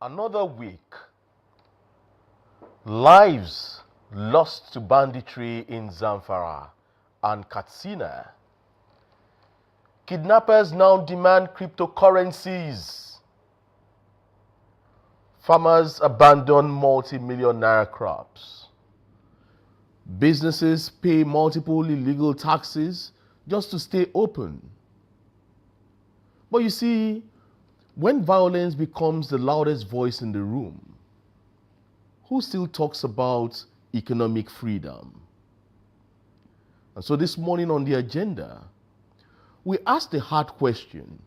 Another week. Lives lost to banditry in Zamfara and Katsina. Kidnappers now demand cryptocurrencies. Farmers abandon multi-million naira crops. Businesses pay multiple illegal taxes just to stay open. But you see, when violence becomes the loudest voice in the room, who still talks about economic freedom? And so this morning on the agenda, we ask the hard question: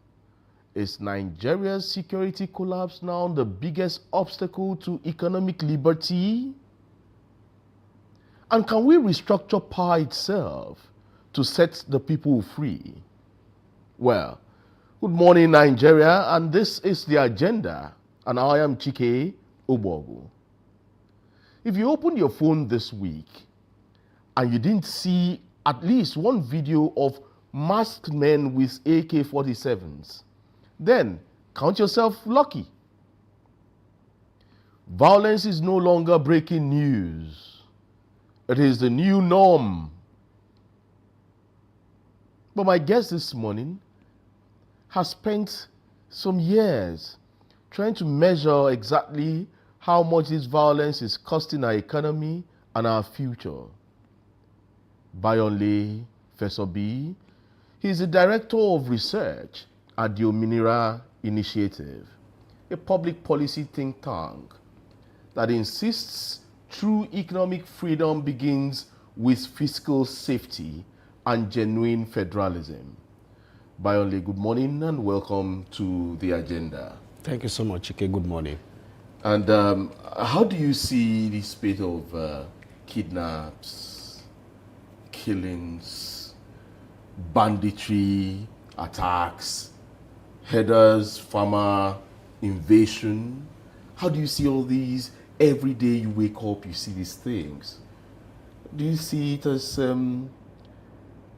is Nigeria's security collapse now the biggest obstacle to economic liberty? And can we restructure power itself to set the people free? Well, good morning, Nigeria, and this is the agenda, and I am Chike Obogu. If you opened your phone this week and you didn't see at least one video of masked men with AK-47s, then count yourself lucky. Violence is no longer breaking news. It is the new norm. But my guest this morning has spent some years trying to measure exactly how much this violence is costing our economy and our future. Bayonle Fesobi, he is the Director of Research at the Ominira Initiative, a public policy think tank that insists true economic freedom begins with fiscal safety and genuine federalism. Bayonle, good morning and welcome to the agenda. Thank you so much, Chike. Good morning. And how do you see the spate of kidnaps, killings, banditry, attacks, herders, farmer invasion? How do you see all these? Every day you wake up, you see these things. Do you see it as a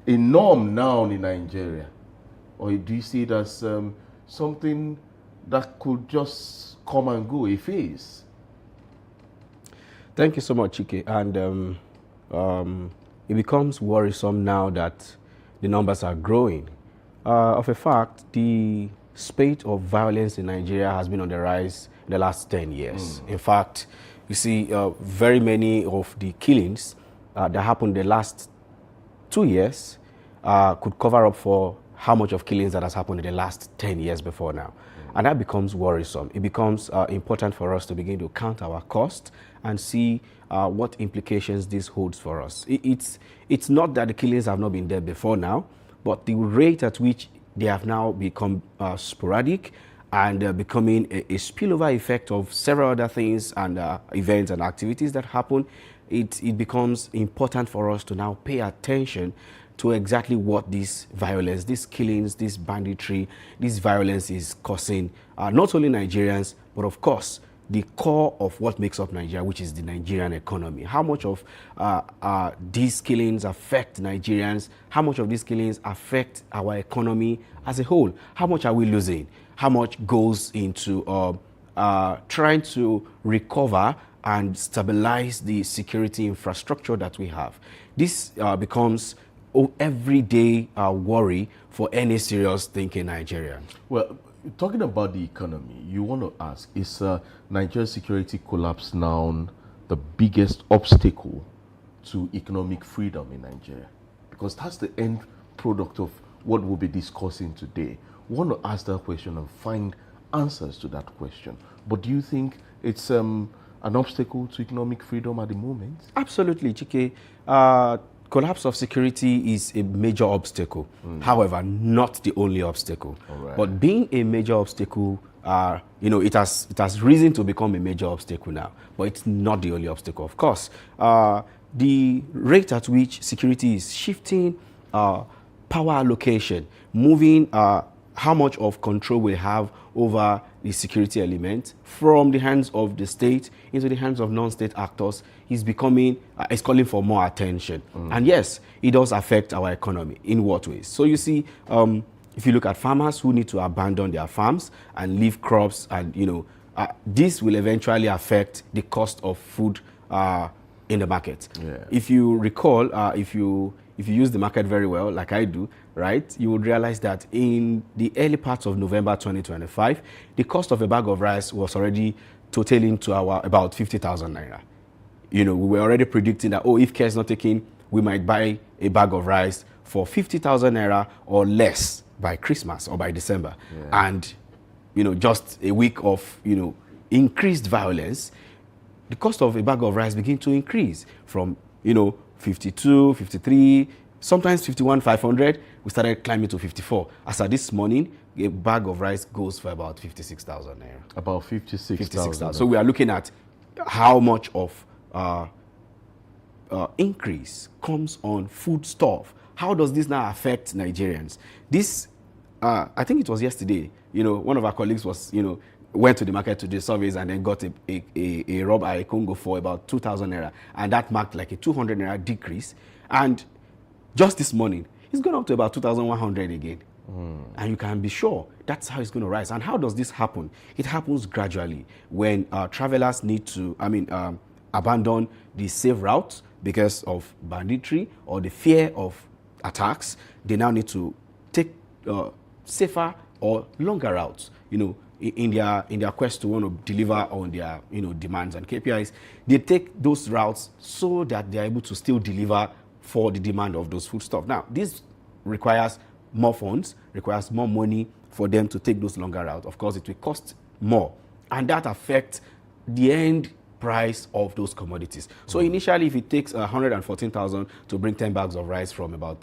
norm now in Nigeria? Or do you see it as something that could just come and go, a phase? Thank you so much, Chike. And it becomes worrisome now that the numbers are growing. Of a fact, the spate of violence in Nigeria has been on the rise in the last 10 years. In fact, you see very many of the killings that happened the last 2 years could cover up for how much of killings that has happened in the last 10 years before now. And that becomes worrisome. It becomes important for us to begin to count our cost and see what implications this holds for us. It's not that the killings have not been there before now, but the rate at which they have now become sporadic and becoming a spillover effect of several other things and events and activities that happen, it becomes important for us to now pay attention to exactly what this violence, these killings, this banditry, this violence is causing not only Nigerians, but of course, the core of what makes up Nigeria, which is the Nigerian economy. How much of these killings affect Nigerians? How much of these killings affect our economy as a whole? How much are we losing? How much goes into trying to recover and stabilize the security infrastructure that we have? This becomes everyday worry for any serious thinking Nigerian. Well, talking about the economy, you want to ask, is Nigeria's security collapse now the biggest obstacle to economic freedom in Nigeria? Because that's the end product of what we'll be discussing today. We want to ask that question and find answers to that question. But do you think it's an obstacle to economic freedom at the moment? Absolutely, Chike. Collapse of security is a major obstacle. However, not the only obstacle. Right. But being a major obstacle, it has reason to become a major obstacle now. But it's not the only obstacle, of course. The rate at which security is shifting, power allocation, moving how much of control we have over the security element from the hands of the state into the hands of non-state actors is calling for more attention. And yes, it does affect our economy. In what ways? So you see, if you look at farmers who need to abandon their farms and leave crops and, this will eventually affect the cost of food in the market. Yeah. If you recall, if you use the market very well, like I do, right, you would realize that in the early parts of November 2025, the cost of a bag of rice was already totaling to about 50,000 naira. You know, we were already predicting that, oh, if care is not taken, we might buy a bag of rice for 50,000 naira or less by Christmas or by December. Yeah. And, you know, just a week of, you know, increased violence, the cost of a bag of rice begin to increase from, you know, 52, 53, sometimes 51,500. We started climbing to 54. As of this morning, a bag of rice goes for about 56,000 naira. About 56,000. 56,000. So we are looking at how much of increase comes on food stuff. How does this now affect Nigerians? This, I think it was yesterday, you know, one of our colleagues was, you know, went to the market to do surveys and then got a rubber, a Congo for about 2,000 naira. And that marked like a 200 naira decrease. And just this morning, it's gone up to about 2,100 again. And you can be sure that's how it's going to rise. And how does this happen? It happens gradually when travelers need to, abandon the safe routes because of banditry or the fear of attacks. They now need to take safer or longer routes, you know, in their quest to want to deliver on their, you know, demands and KPIs. They take those routes so that they are able to still deliver for the demand of those foodstuffs. Now, this requires more funds, requires more money for them to take those longer routes. Of course, it will cost more, and that affects the end price of those commodities. So initially, if it takes 114,000 to bring 10 bags of rice from about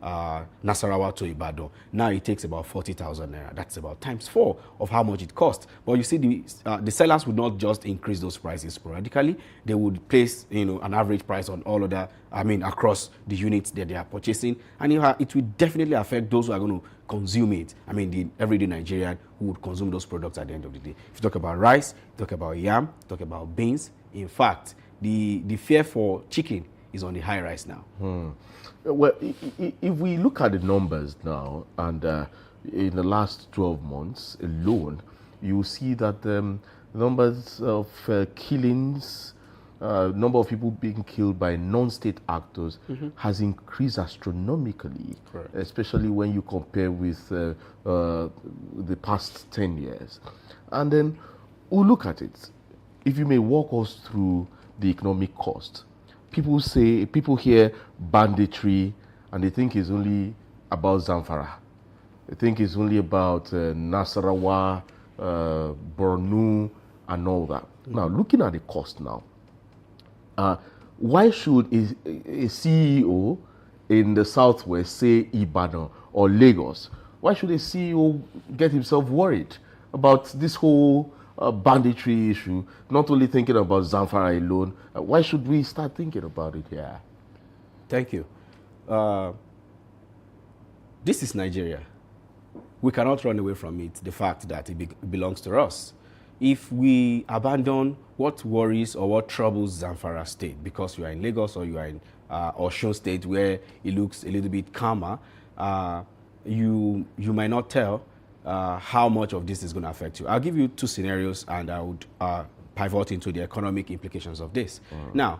Nasarawa to Ibadan, now it takes about 40,000 naira. That's about times 4 of how much it costs. But you see, the sellers would not just increase those prices sporadically. They would place, you know, an average price on all other, across the units that they are purchasing, and it will definitely affect those who are going to consume it. I mean, the everyday Nigerian who would consume those products at the end of the day. If you talk about rice, talk about yam, talk about beans. In fact, the fear for chicken is on the high rise now. Well, if we look at the numbers now, and in the last 12 months alone, you see that numbers of killings, number of people being killed by non-state actors has increased astronomically. Correct. Especially when you compare with the past 10 years. And then we'll look at it. If you may walk us through the economic cost. People hear banditry and they think it's only about Zamfara. They think it's only about Nasarawa, Borno, and all that. Now, looking at the cost now, why should a CEO in the Southwest, say Ibadan or Lagos, why should a CEO get himself worried about this whole banditry issue, not only thinking about Zamfara alone? Why should we start thinking about it here? Thank you. This is Nigeria. We cannot run away from it, the fact that it belongs to us. If we abandon what worries or what troubles Zamfara State, because you are in Lagos or you are in Osun State where it looks a little bit calmer, you might not tell how much of this is going to affect you. I'll give you 2 scenarios and I would pivot into the economic implications of this. Now,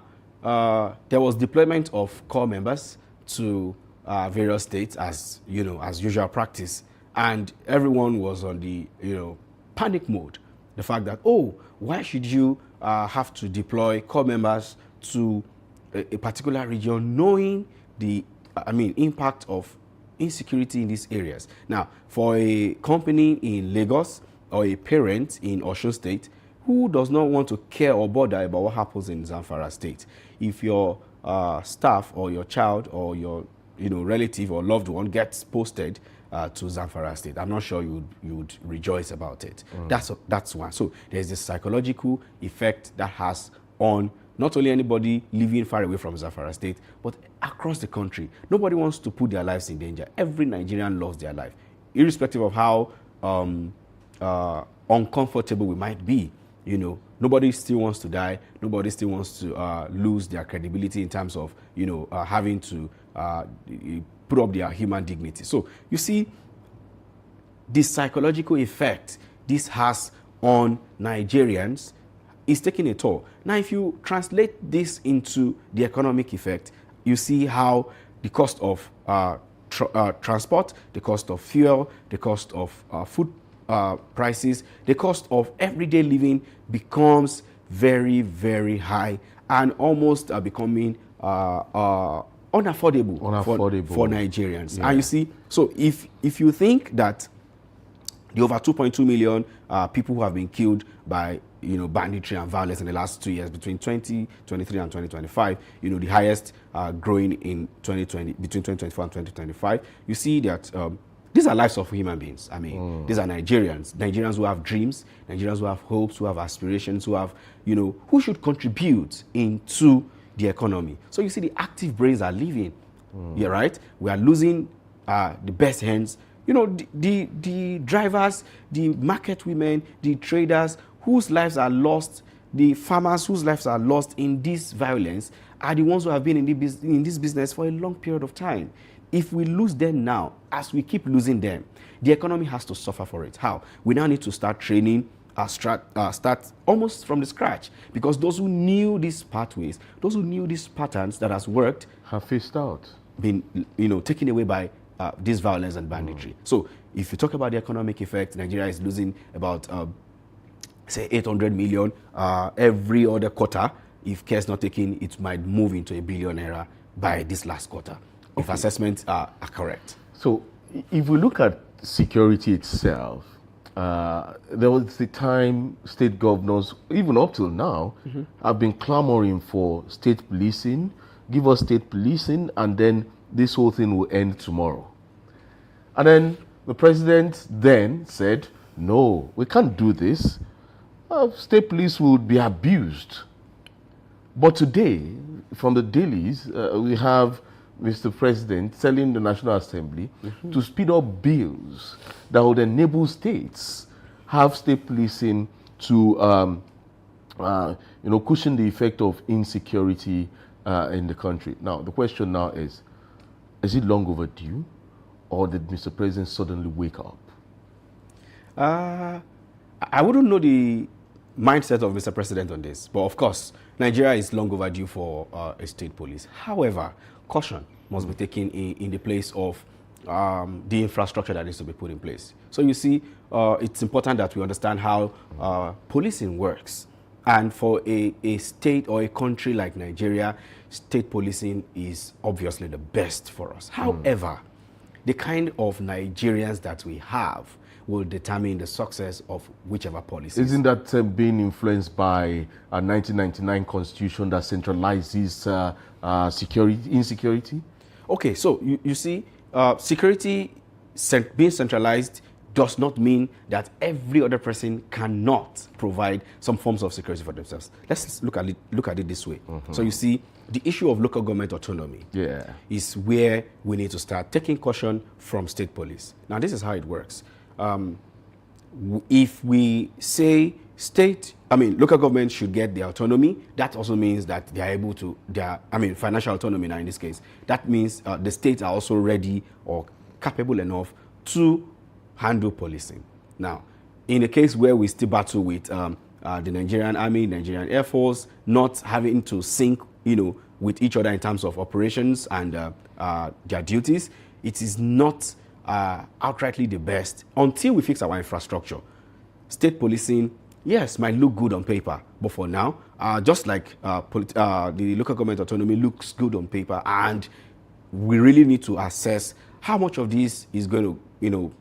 there was deployment of corps members to various states as, you know, as usual practice, and everyone was on the, you know, panic mode. The fact that, oh, why should you have to deploy corps members to a particular region knowing the, impact of insecurity in these areas? Now, for a company in Lagos or a parent in Osun State who does not want to care or bother about what happens in Zamfara State, if your staff or your child or your, you know, relative or loved one gets posted to Zamfara State, I'm not sure you would rejoice about it. That's one. So there's this psychological effect that has on not only anybody living far away from Zamfara State, but across the country. Nobody wants to put their lives in danger. Every Nigerian loves their life, irrespective of how uncomfortable we might be. You know, nobody still wants to die. Nobody still wants to lose their credibility in terms of, you know, having to put up their human dignity. So you see, this psychological effect this has on Nigerians is taking a toll. Now, if you translate this into the economic effect, you see how the cost of transport, the cost of fuel, the cost of food prices, the cost of everyday living becomes very, very high and almost becoming unaffordable for Nigerians. Yeah. And you see, so if you think that the over 2.2 million people who have been killed by banditry and violence in the last 2 years, between 2023 and 2025, the highest growing in 2020, between 2024 and 2025, you see that these are lives of human beings. I mean, these are Nigerians who have dreams, Nigerians who have hopes, who have aspirations, who have, who should contribute into the economy. So you see the active brains are leaving. Yeah, right? We are losing the best hands. The drivers, the market women, the traders whose lives are lost, the farmers whose lives are lost in this violence are the ones who have been in this business for a long period of time. If we lose them now, as we keep losing them, the economy has to suffer for it. How? We now need to start training, start almost from the scratch, because those who knew these pathways, those who knew these patterns that has worked, have phased out, been taken away by this violence and banditry. So if you talk about the economic effect, Nigeria is losing about say 800 million every other quarter. If care is not taken, it might move into a billion naira by this last quarter, if assessments are correct. So if we look at security itself, there was the time state governors, even up till now, have been clamoring for state policing. Give us state policing, and then this whole thing will end tomorrow. And then the president then said, no, we can't do this. State police will be abused. But today, from the dailies, we have Mr. President telling the National Assembly to speed up bills that would enable states have state policing to cushion the effect of insecurity in the country. Now, the question now is it long overdue, or did Mr. President suddenly wake up? I wouldn't know the mindset of Mr. President on this, but of course, Nigeria is long overdue for a state police. However, caution must be taken in the place of the infrastructure that needs to be put in place. So you see, it's important that we understand how policing works. And for a state or a country like Nigeria, state policing is obviously the best for us. However, the kind of Nigerians that we have will determine the success of whichever policy. Isn't that being influenced by a 1999 constitution that centralizes insecurity? Okay, so you see, security being centralized does not mean that every other person cannot provide some forms of security for themselves. Let's look at it this way. So you see, the issue of local government autonomy is where we need to start taking caution from state police. Now, this is how it works. If we say local government should get their autonomy, that also means that they are able to, financial autonomy now in this case. That means the states are also ready or capable enough to handle policing. Now, in a case where we still battle with the Nigerian Army, Nigerian Air Force, not having to sync, with each other in terms of operations and their duties, it is not outrightly the best until we fix our infrastructure. State policing, yes, might look good on paper, but for now, just like the local government autonomy looks good on paper, and we really need to assess how much of this is going to,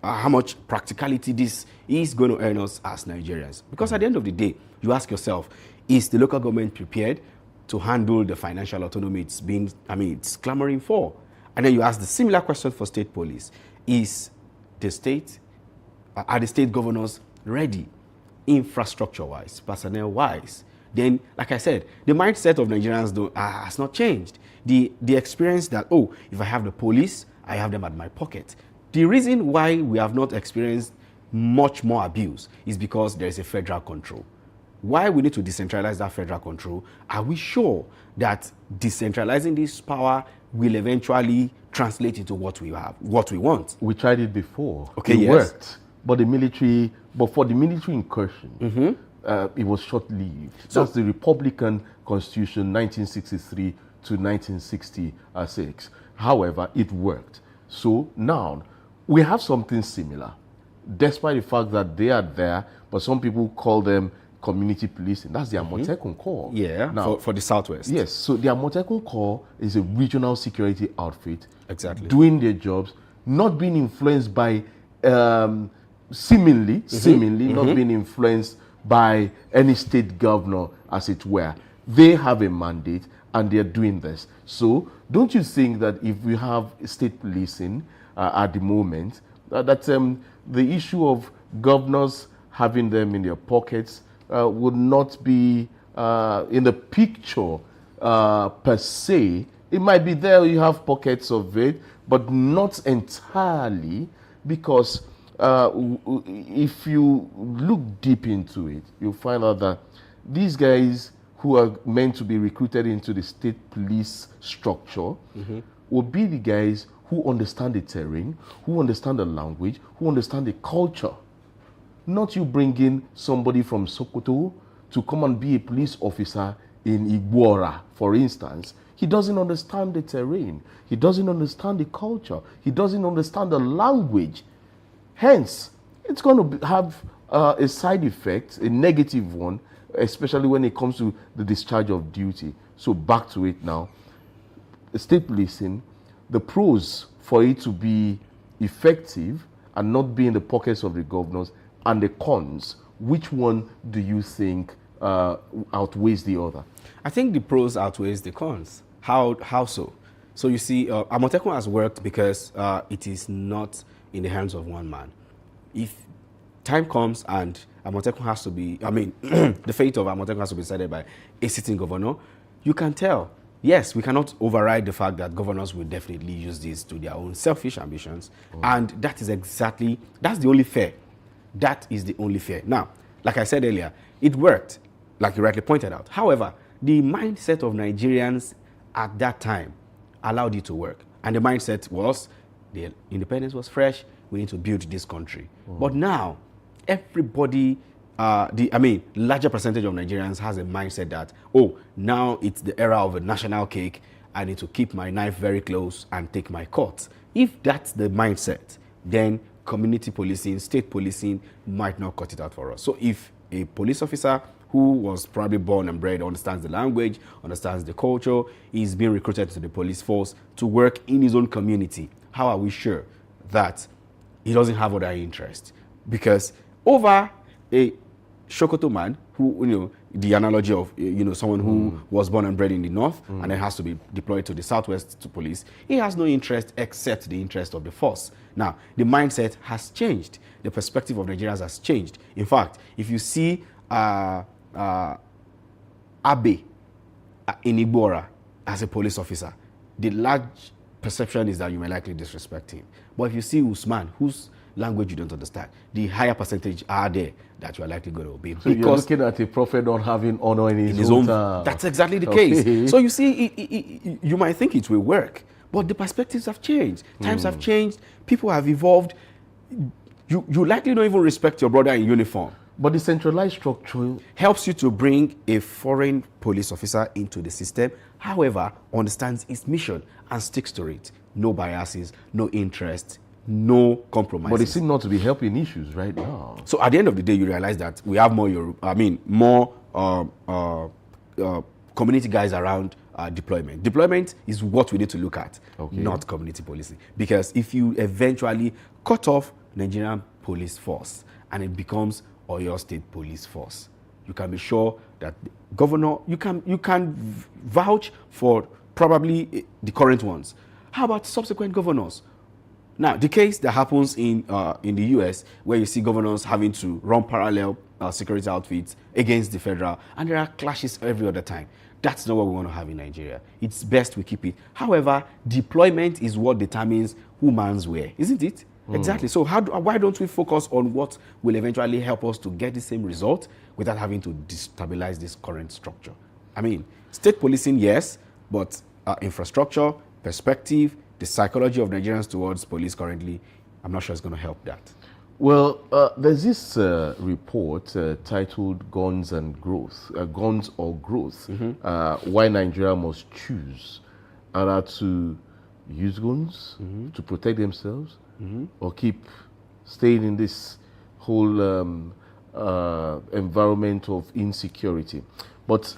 how much practicality this is going to earn us as Nigerians. Because at the end of the day, you ask yourself, is the local government prepared to handle the financial autonomy it's clamoring for? And then you ask the similar question for state police. Are the state governors ready, infrastructure-wise, personnel-wise? Then, like I said, the mindset of Nigerians has not changed. The experience that, if I have the police, I have them at my pocket. The reason why we have not experienced much more abuse is because there is a federal control. Why we need to decentralize that federal control? Are we sure that decentralizing this power will eventually translate into what we have, what we want? We tried it before. Okay, it yes. worked. but for the military incursion, it was short-lived. That's the Republican Constitution, 1963 to 1966. However, it worked. So now we have something similar, despite the fact that they are there, but some people call them community policing. That's the Amotekun Corps. Yeah, now, for the Southwest. Yes, so the Amotekun Corps is a regional security outfit. Exactly. Doing their jobs, not being influenced by, seemingly, not being influenced by any state governor, as it were. They have a mandate and they're doing this. So don't you think that if we have state policing at the moment, that the issue of governors having them in their pockets would not be in the picture per se? It might be there, you have pockets of it, but not entirely, because if you look deep into it, you'll find out that these guys who are meant to be recruited into the state police structure will be the guys who understand the terrain, who understand the language, who understand the culture. Not you bringing somebody from Sokoto to come and be a police officer in Igbora, for instance. He doesn't understand the terrain. He doesn't understand the culture. He doesn't understand the language. Hence, it's going to have a side effect, a negative one, especially when it comes to the discharge of duty. So back to it now. State policing, the pros for it to be effective and not be in the pockets of the governors, and the cons, which one do you think outweighs the other? I think the pros outweighs the cons. How so? So you see, Amotekun has worked because it is not in the hands of one man. If time comes and Amotekun has to be, the fate of Amotekun has to be decided by a sitting governor, you can tell. Yes, we cannot override the fact that governors will definitely use this to their own selfish ambitions. And that is that's the only fair. That is the only fair. Now, like I said earlier, it worked, like you rightly pointed out. However, the mindset of Nigerians at that time allowed it to work. And the mindset was, the independence was fresh, we need to build this country. But now, everybody, larger percentage of Nigerians has a mindset that, oh, now it's the era of a national cake, I need to keep my knife very close and take my cut. If that's the mindset, then community policing, state policing might not cut it out for us. So if a police officer who was probably born and bred, understands the language, understands the culture, is being recruited to the police force to work in his own community, how are we sure that he doesn't have other interests? Because over a Sokoto man who, the analogy of, someone who was born and bred in the north and then has to be deployed to the southwest to police, he has no interest except the interest of the force. Now, the mindset has changed. The perspective of Nigerians has changed. In fact, if you see Abe in Igbora as a police officer, the large perception is that you may likely disrespect him. But if you see Usman, whose language you don't understand, the higher percentage are there that you are likely going to obey. So you're looking at a prophet not having honor in his own town. That's exactly the case. So you see, you might think it will work, but the perspectives have changed. Times have changed. People have evolved. You likely don't even respect your brother in uniform. But the centralized structure helps you to bring a foreign police officer into the system, however, understands its mission and sticks to it. No biases, no interest, no compromises. But it seems not to be helping issues right now. So at the end of the day, you realize that we have more community guys around deployment. Deployment is what we need to look at, not community policing. Because if you eventually cut off Nigerian police force and it becomes Oyo State Police Force, you can be sure that the governor, you can vouch for probably the current ones. How about subsequent governors? Now, the case that happens in the US, where you see governors having to run parallel security outfits against the federal, and there are clashes every other time. That's not what we want to have in Nigeria. It's best we keep it. However, deployment is what determines who mans where, isn't it? Exactly. So why don't we focus on what will eventually help us to get the same result without having to destabilize this current structure? State policing, yes, but infrastructure, perspective, the psychology of Nigerians towards police currently, I'm not sure it's going to help that. Well, there's this report titled "Guns and Growth," "Guns or Growth," why Nigeria must choose either to use guns to protect themselves or keep staying in this whole environment of insecurity. But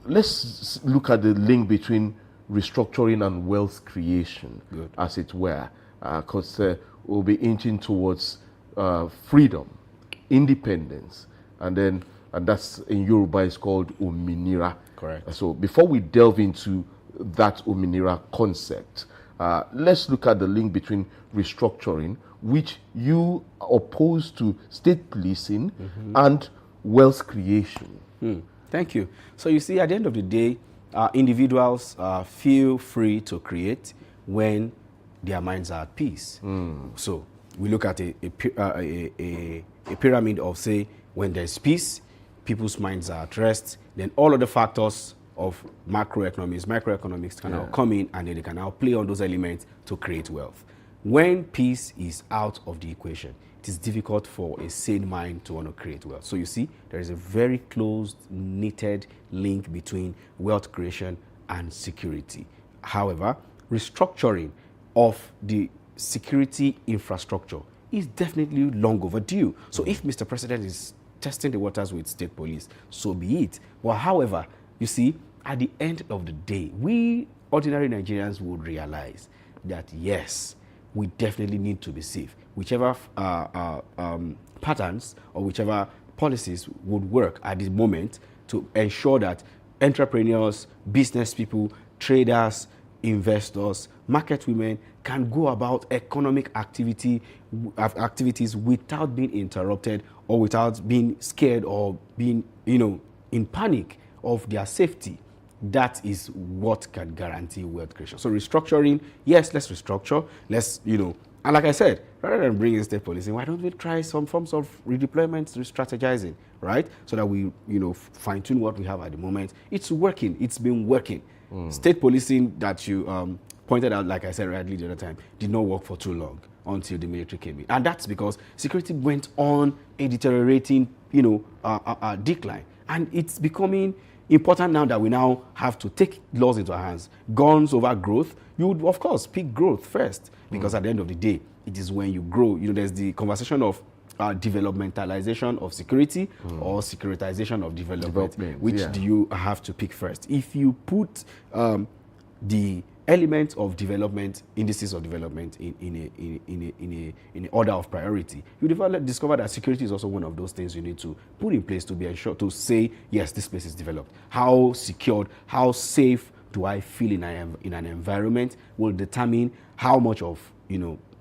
let's look at the link between restructuring and wealth creation, as it were, because we'll be inching towards freedom, independence, and that's in Yoruba is called Ominira. Correct. So before we delve into that Ominira concept, let's look at the link between restructuring, which you oppose to state policing, and wealth creation. Thank you. So you see, at the end of the day, individuals feel free to create when their minds are at peace. So we look at a pyramid of, say, when there's peace, people's minds are at rest, then all of the factors of microeconomics can now come in, and then they can now play on those elements to create wealth. When peace is out of the equation, it is difficult for a sane mind to want to create wealth. So you see, there is a very closed, knitted link between wealth creation and security. However, restructuring of the security infrastructure is definitely long overdue. So if Mr. President is testing the waters with state police, so be it. Well, however, you see, at the end of the day, we ordinary Nigerians would realize that yes, we definitely need to be safe. Whichever patterns or whichever policies would work at this moment to ensure that entrepreneurs, business people, traders, investors, market women can go about economic activities without being interrupted or without being scared or being, in panic of their safety. That is what can guarantee wealth creation. So restructuring, yes, let's restructure. Let's, and like I said, rather than bringing state policing, why don't we try some forms of redeployment, strategizing, right? So that we, fine tune what we have at the moment. It's working. It's been working. State policing that you pointed out, like I said rightly the other time, did not work for too long until the military came in. And that's because security went on a deteriorating, decline. And it's becoming important now that we now have to take laws into our hands. Guns over growth, you would, of course, pick growth first, because at the end of the day, it is when you grow. There's the conversation of developmentalization of security or securitization of development. Which do you have to pick first? If you put the elements of development, indices of development in an order of priority, you discover that security is also one of those things you need to put in place to be ensured to say, yes, this place is developed. How secured, how safe do I feel in an environment will determine how much of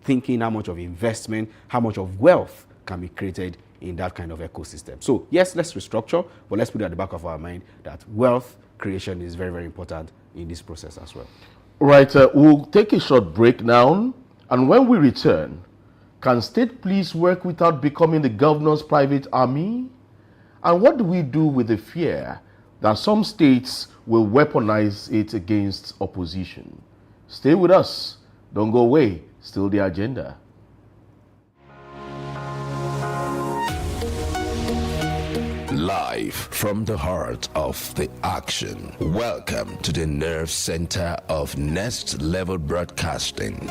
thinking, how much of investment, how much of wealth can be created in that kind of ecosystem. So yes, let's restructure, but let's put at the back of our mind that wealth creation is very, very important in this process as well. Right, we'll take a short break now, and when we return, can state police work without becoming the governor's private army? And what do we do with the fear that some states will weaponize it against opposition? Stay with us. Don't go away. Still the agenda. Live from the heart of the action. Welcome to the nerve center of Next Level Broadcasting.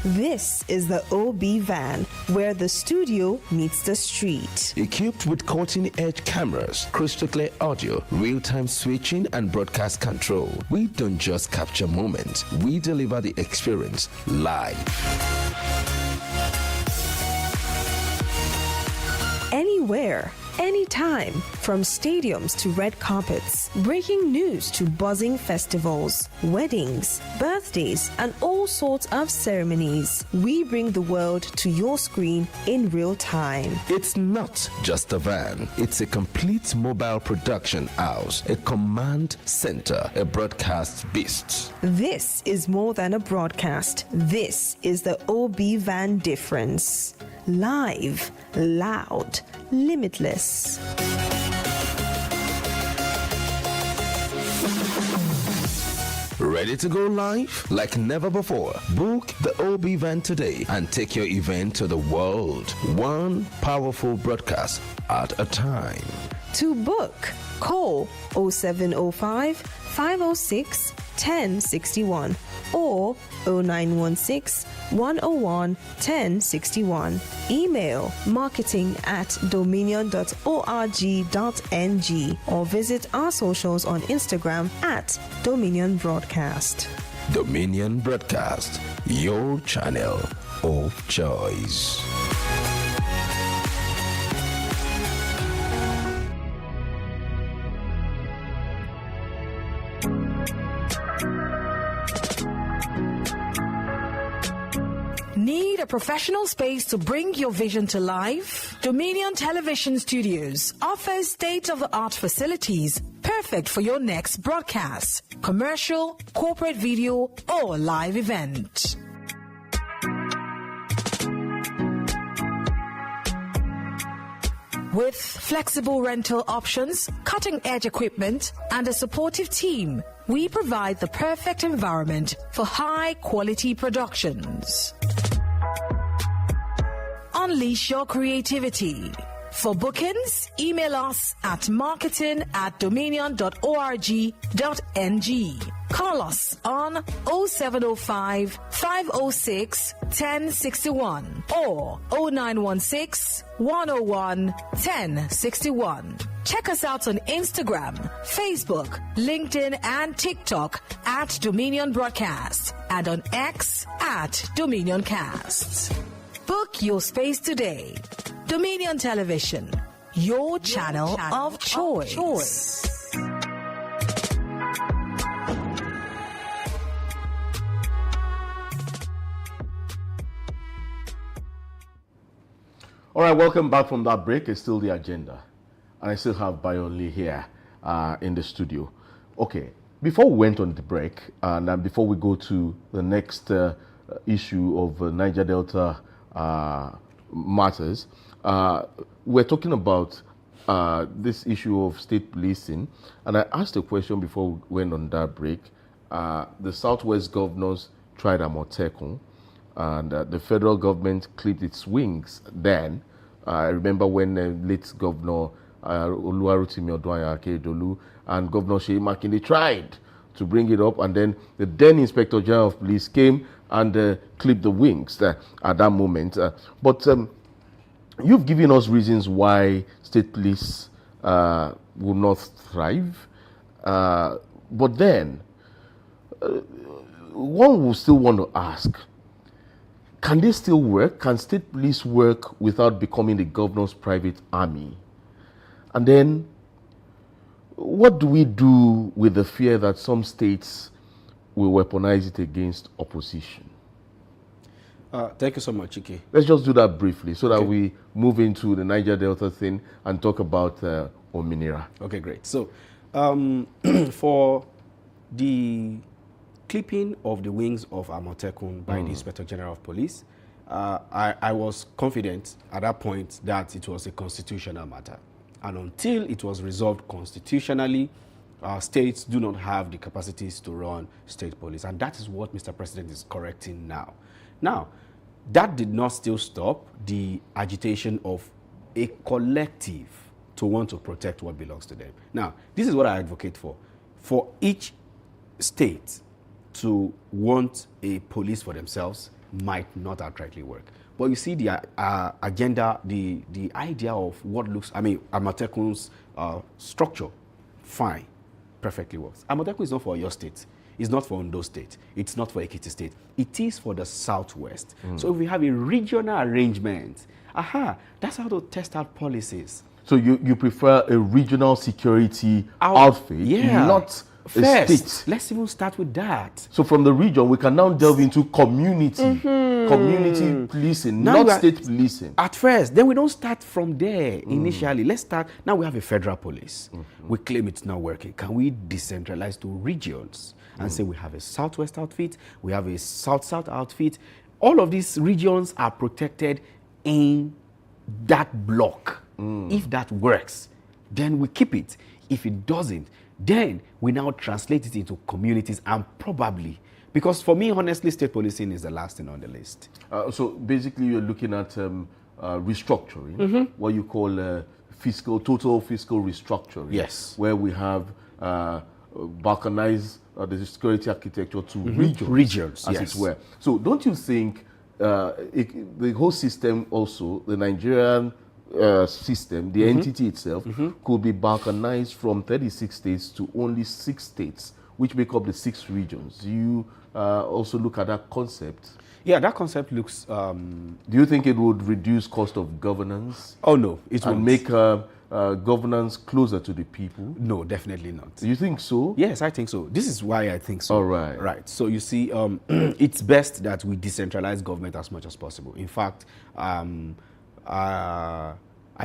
This is the OB van, where the studio meets the street. Equipped with cutting-edge cameras, crystal clear audio, real-time switching, and broadcast control, we don't just capture moments, we deliver the experience live. Anywhere, anytime, from stadiums to red carpets, breaking news to buzzing festivals, weddings, birthdays, and all sorts of ceremonies. We bring the world to your screen in real time. It's not just a van, it's a complete mobile production house, a command center, a broadcast beast. This is more than a broadcast. This is the OB van difference. Live, loud, limitless. Ready to go live? Like never before. Book the OB van today and take your event to the world. One powerful broadcast at a time. To book, call 0705 506 1061 or 0916 101 1061. Email marketing@dominion.org.ng or visit our socials on Instagram @Dominion Broadcast. Dominion Broadcast, your channel of choice. Need a professional space to bring your vision to life? Dominion Television Studios offers state-of-the-art facilities perfect for your next broadcast, commercial, corporate video, or live event. With flexible rental options, cutting-edge equipment, and a supportive team, we provide the perfect environment for high-quality productions. Unleash your creativity. For bookings, email us at marketing@dominion.org.ng. Call us on 0705 506 1061 or 0916 101 1061. Check us out on Instagram, Facebook, LinkedIn, and TikTok @Dominion Broadcast and on X @DominionCast. Book your space today. Dominion Television, your channel of choice. All right, welcome back from that break. It's still the agenda. And I still have Bayonle here in the studio. Okay, before we went on the break, and before we go to the next issue of Niger Delta matters, we're talking about this issue of state policing. And I asked a question before we went on that break. The Southwest governors tried Amotekun, and the federal government clipped its wings then. I remember when late Governor Oluwarotimi Oduanya Akeredolu and Governor Seyi Makinde tried to bring it up, and then the then Inspector General of Police came and clipped the wings at that moment. But you've given us reasons why state police will not thrive. But then, one will still want to ask, can they still work? Can state police work without becoming the governor's private army? And then, what do we do with the fear that some states will weaponize it against opposition? Thank you so much, Chike. Let's just do that briefly so that we move into the Niger Delta thing and talk about Ominira. Okay, great. So, for the clipping of the wings of Amotekun by the Inspector General of Police, I was confident at that point that it was a constitutional matter. And until it was resolved constitutionally, states do not have the capacities to run state police. And that is what Mr. President is correcting now. Now, that did not still stop the agitation of a collective to want to protect what belongs to them. Now, this is what I advocate for. For each state to want a police for themselves might not outrightly work. But you see the agenda, the idea of what looks, Amotekun's structure, fine, perfectly works. Amotekun is not for your state. It's not for Ondo State. It's not for Ekiti State. It is for the Southwest. So if we have a regional arrangement, that's how to test out policies. So you prefer a regional security outfit, not a state. Let's even start with that. So from the region, we can now delve into community policing, not state policing. At first, then we don't start from there initially. Let's start, now we have a federal police. We claim it's not working. Can we decentralize to regions and say we have a Southwest outfit, we have a South-South outfit? All of these regions are protected in that block. If that works, then we keep it. If it doesn't, Then we now translate it into communities, and probably, because for me, honestly, state policing is the last thing on the list. So basically, you're looking at restructuring, what you call total fiscal restructuring. Yes. Where we have balkanized the security architecture to Regions, as yes. it were. So don't you think the whole system also, the Nigerian system, the entity itself, could be balkanized from 36 states to only 6 states, which make up the 6 regions? Do you also look at that concept? Yeah, that concept looks... Do you think it would reduce cost of governance? Oh, no, it and won't. make governance closer to the people? No, definitely not. Do you think so? Yes, I think so. This is why I think so. All right. Right. So you see, it's best that we decentralize government as much as possible. In fact, I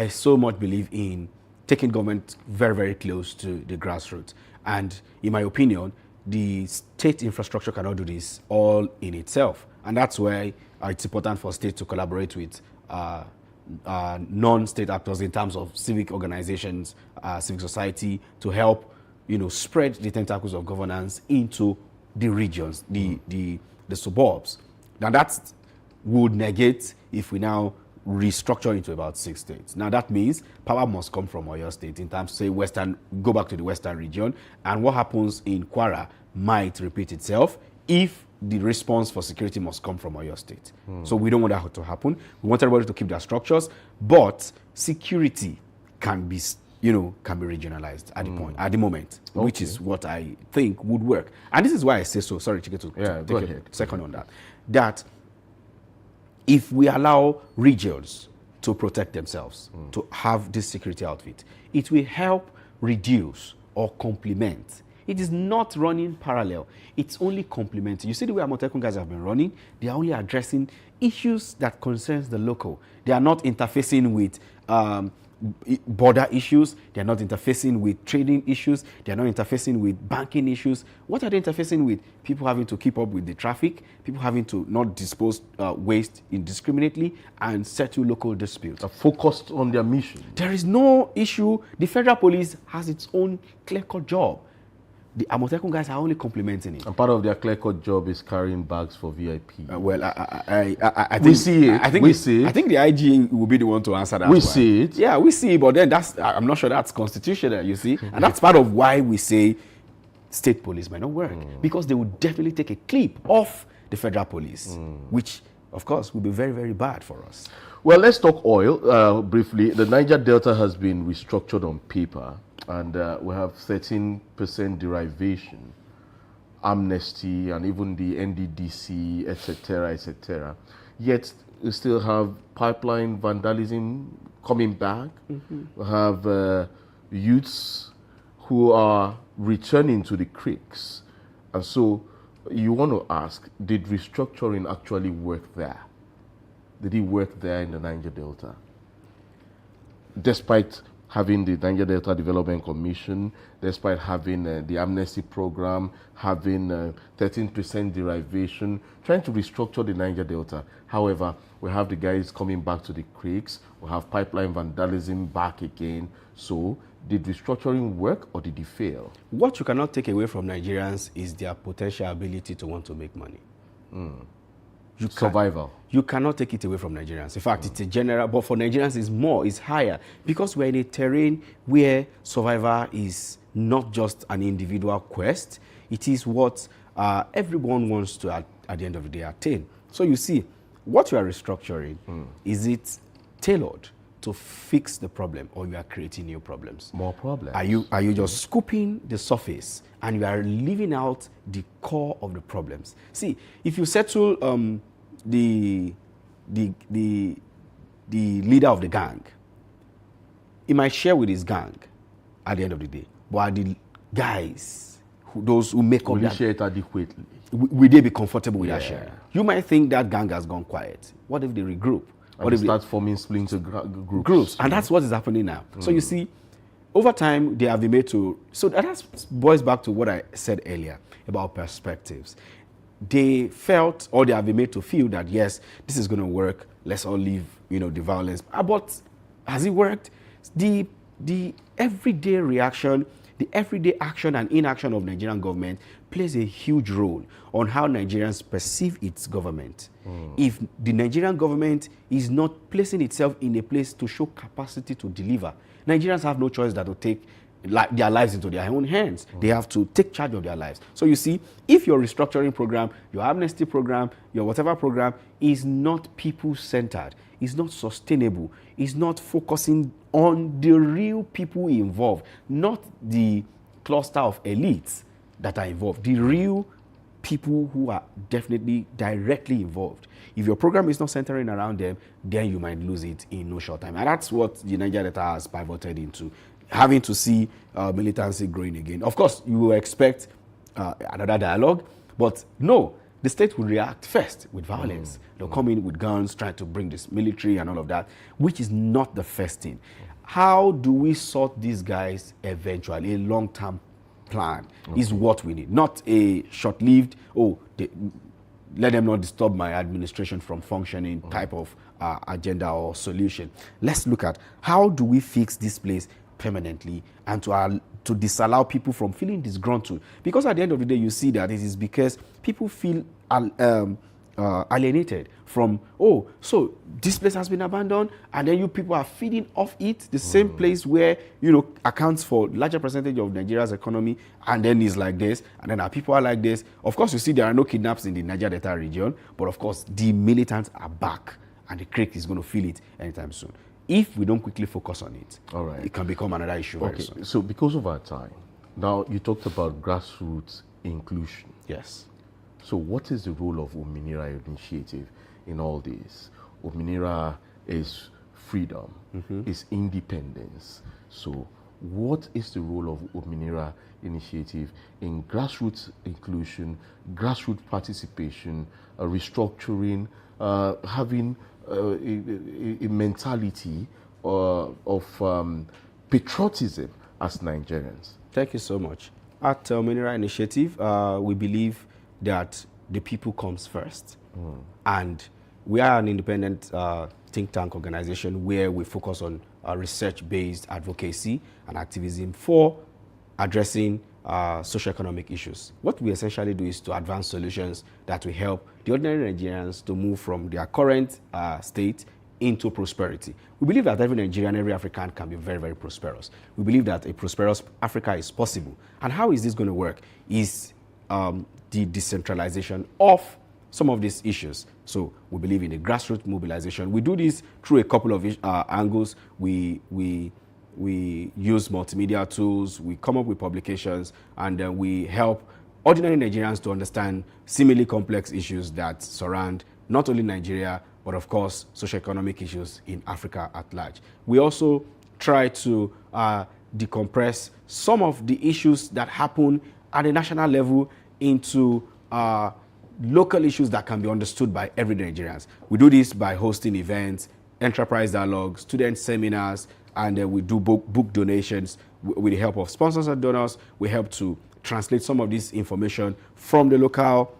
so much believe in taking government very, very close to the grassroots. And in my opinion, the state infrastructure cannot do this all in itself. And that's why it's important for states to collaborate with non-state actors in terms of civic organizations, civic society, to help, spread the tentacles of governance into the regions, the suburbs. Now that would negate if we now restructure into about 6 states. Now that means power must come from Oyo State in terms, say, go back to the western region, and what happens in Kwara might repeat itself if the response for security must come from Oyo State. So we don't want that to happen. We want everybody to keep their structures, but security can be, can be regionalized at the moment, which is what I think would work. And this is why I say so. Sorry, Chike, to take a second on that. That if we allow regions to protect themselves, to have this security outfit, it will help reduce or complement. It is not running parallel. It's only complementing. You see the way Amotekun guys have been running? They are only addressing issues that concerns the local. They are not interfacing with border issues. They are not interfacing with trading issues. They are not interfacing with banking issues. What are they interfacing with? People having to keep up with the traffic, people having to not dispose waste indiscriminately, and settle local disputes. Are focused on their mission. There is no issue. The federal police has its own clear-cut job. The Amotekun guys are only complementing it. And part of their clear-cut job is carrying bags for VIP. I think we see it. I think the IG will be the one to answer that. We see it. Yeah, we see it, but then I'm not sure that's constitutional, you see. And that's part of why we say state police might not work. Because they would definitely take a clip off the federal police, which, of course, will be very, very bad for us. Well, let's talk oil briefly. The Niger Delta has been restructured on paper, and we have 13% derivation, amnesty, and even the NDDC, etc., etc. Yet, we still have pipeline vandalism coming back. We have youths who are returning to the creeks. And so, you want to ask, did restructuring actually work there? Did it work there in the Niger Delta? Despite having the Niger Delta Development Commission, despite having the amnesty program, having 13% derivation, trying to restructure the Niger Delta. However, we have the guys coming back to the creeks, we have pipeline vandalism back again. So, did restructuring work or did it fail? What you cannot take away from Nigerians is their potential ability to want to make money. Survival. You cannot take it away from Nigerians. In fact, it's a general, but for Nigerians it's higher, because we're in a terrain where survival is not just an individual quest, it is what everyone wants to, at the end of the day, attain. So you see, what you are restructuring, is it tailored to fix the problem, or you are creating new problems? More problems. Are you just scooping the surface and you are leaving out the core of the problems? See, if you settle the leader of the gang, he might share with his gang at the end of the day, but the guys, those who make up Will that, you share it adequately? will they be comfortable with that sharing? You might think that gang has gone quiet. What if they regroup? What if they start forming splinter groups? And that's what is happening now. So you see, over time, they have been made to... So that boils back to what I said earlier about perspectives. They felt, or they have been made to feel that, yes, this is going to work. Let's all leave, the violence. But has it worked? The everyday reaction the everyday action and inaction of Nigerian government plays a huge role on how Nigerians perceive its government. If the Nigerian government is not placing itself in a place to show capacity to deliver, Nigerians have no choice but to take their lives into their own hands. They have to take charge of their lives. So you see, if your restructuring program, your amnesty program, your whatever program is not people-centered, is not sustainable, is not focusing on the real people involved, not the cluster of elites that are involved, the real people who are definitely directly involved. If your program is not centering around them, then you might lose it in no short time. And that's what the Niger Delta has pivoted into, having to see militancy growing again. Of course, you will expect another dialogue, but no, the state will react first with violence. They'll come in with guns, trying to bring this military and all of that, which is not the first thing. How do we sort these guys eventually? A long-term plan is what we need, not a short-lived, let them not disturb my administration from functioning type of agenda or solution. Let's look at how do we fix this place permanently and to disallow people from feeling disgruntled. Because at the end of the day, you see that it is because people feel alienated from, so this place has been abandoned, and then you people are feeding off it, the same place where, accounts for larger percentage of Nigeria's economy, and then it's like this, and then our people are like this. Of course, you see there are no kidnaps in the Niger Delta region, but of course, the militants are back, and the CRIC is going to feel it anytime soon. If we don't quickly focus on it, all right, it can become another issue very soon. So because of our time, now you talked about grassroots inclusion. Yes. So what is the role of Ominira Initiative in all this? Ominira is freedom, is independence. So what is the role of Ominira Initiative in grassroots inclusion, grassroots participation, restructuring, having a mentality of patriotism as Nigerians? Thank you so much. At Ominira Initiative, we believe that the people comes first. And we are an independent think tank organization where we focus on research-based advocacy and activism for addressing socioeconomic issues. What we essentially do is to advance solutions that will help the ordinary Nigerians to move from their current state into prosperity. We believe that every Nigerian, every African can be very, very prosperous. We believe that a prosperous Africa is possible. And how is this going to work? Is the decentralization of some of these issues. So we believe in a grassroots mobilization. We do this through a couple of angles. We use multimedia tools, we come up with publications, and then we help ordinary Nigerians to understand seemingly complex issues that surround not only Nigeria, but of course, socioeconomic issues in Africa at large. We also try to decompress some of the issues that happen at a national level into local issues that can be understood by everyday Nigerians. We do this by hosting events, enterprise dialogues, student seminars, and we do book donations with the help of sponsors and donors. We help to translate some of this information from the local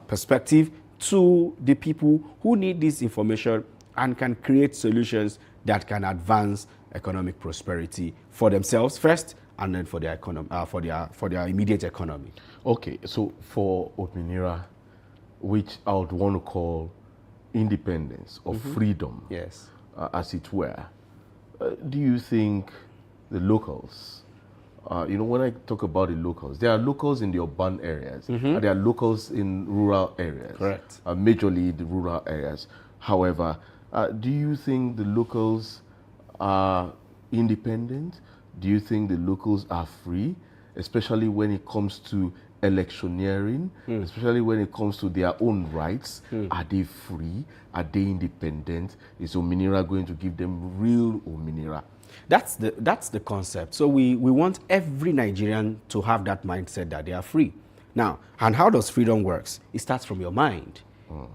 perspective to the people who need this information and can create solutions that can advance economic prosperity for themselves first, and then for their economy, for their immediate economy. Okay, so for Ominira, which I would want to call independence or freedom, Yes. As it were, do you think the locals, when I talk about the locals, there are locals in the urban areas, and there are locals in rural areas. Correct. Majorly the rural areas. However, do you think the locals are independent? Do you think the locals are free, especially when it comes to electioneering, especially when it comes to their own rights? Are they free? Are they independent? Is Ominira going to give them real Ominira? That's the concept. So we want every Nigerian to have that mindset that they are free. Now, and how does freedom works? It starts from your mind.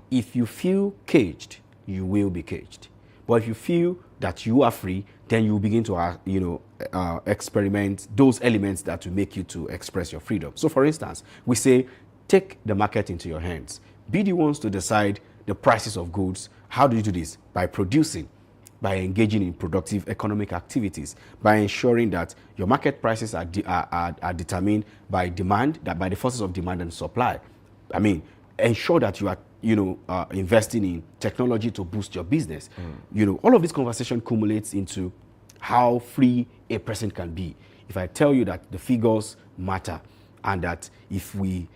If you feel caged, you will be caged. But if you feel that you are free, then you begin to experiment those elements that will make you to express your freedom. So for instance, we say, take the market into your hands. Be the ones to decide the prices of goods. How do you do this? By producing. by engaging in productive economic activities, by ensuring that your market prices are determined by demand, that by the forces of demand and supply. I mean, ensure that you are, investing in technology to boost your business. All of this conversation cumulates into how free a person can be. If I tell you that the figures matter, and that if we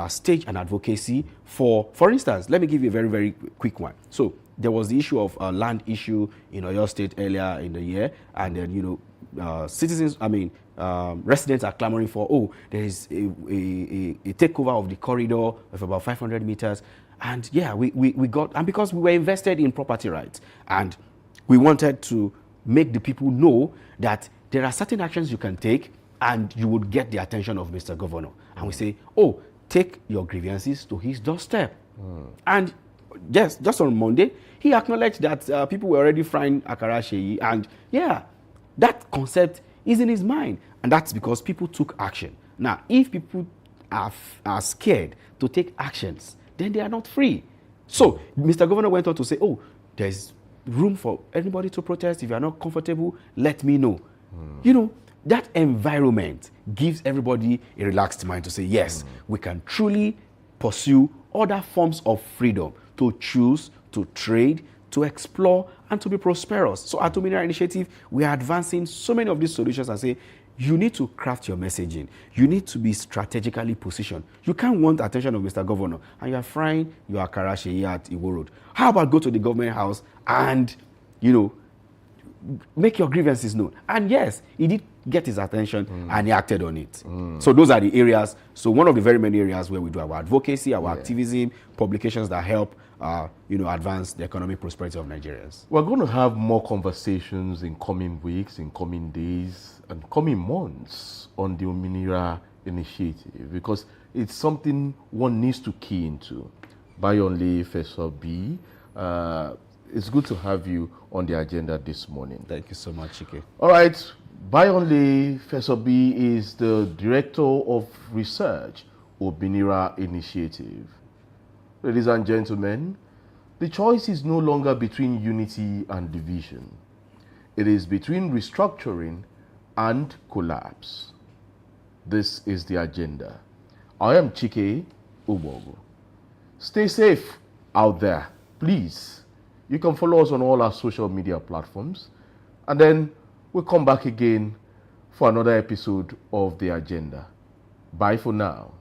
stage an advocacy for instance, let me give you a very, very quick one. So there was the issue of land issue in Oyo State earlier in the year, and then, residents are clamoring for, there is a takeover of the corridor of about 500 meters. And yeah, we got, and because we were invested in property rights, and we wanted to make the people know that there are certain actions you can take and you would get the attention of Mr. Governor. And we say, take your grievances to his doorstep. And yes, just on Monday, he acknowledged that people were already frying akara sheyi, and yeah, that concept is in his mind. And that's because people took action. Now, if people are scared to take actions, then they are not free. So Mr. Governor went on to say, there's room for anybody to protest. If you are not comfortable, let me know. That environment gives everybody a relaxed mind to say, yes, we can truly pursue other forms of freedom to choose, to trade, to explore, and to be prosperous. So at Dominia Initiative, we are advancing so many of these solutions and say, you need to craft your messaging. You need to be strategically positioned. You can't want attention of Mr. Governor and you are frying your akara sheyi at Iwo Road. How about go to the government house and, make your grievances known? And yes, he did get his attention and he acted on it. So those are the areas. So one of the very many areas where we do our advocacy, our activism, publications that help, advance the economic prosperity of Nigerians. We're going to have more conversations in coming weeks, in coming days, and coming months on the Ominira initiative, because it's something one needs to key into. Bayonle Fesobi, it's good to have you on the agenda this morning. Thank you so much, Chike. All right, Bayonle Fesobi is the Director of Research, Ominira Initiative. Ladies and gentlemen, the choice is no longer between unity and division. It is between restructuring and collapse. This is the agenda. I am Chike Ubogo. Stay safe out there, please. You can follow us on all our social media platforms, and then we'll come back again for another episode of The Agenda. Bye for now.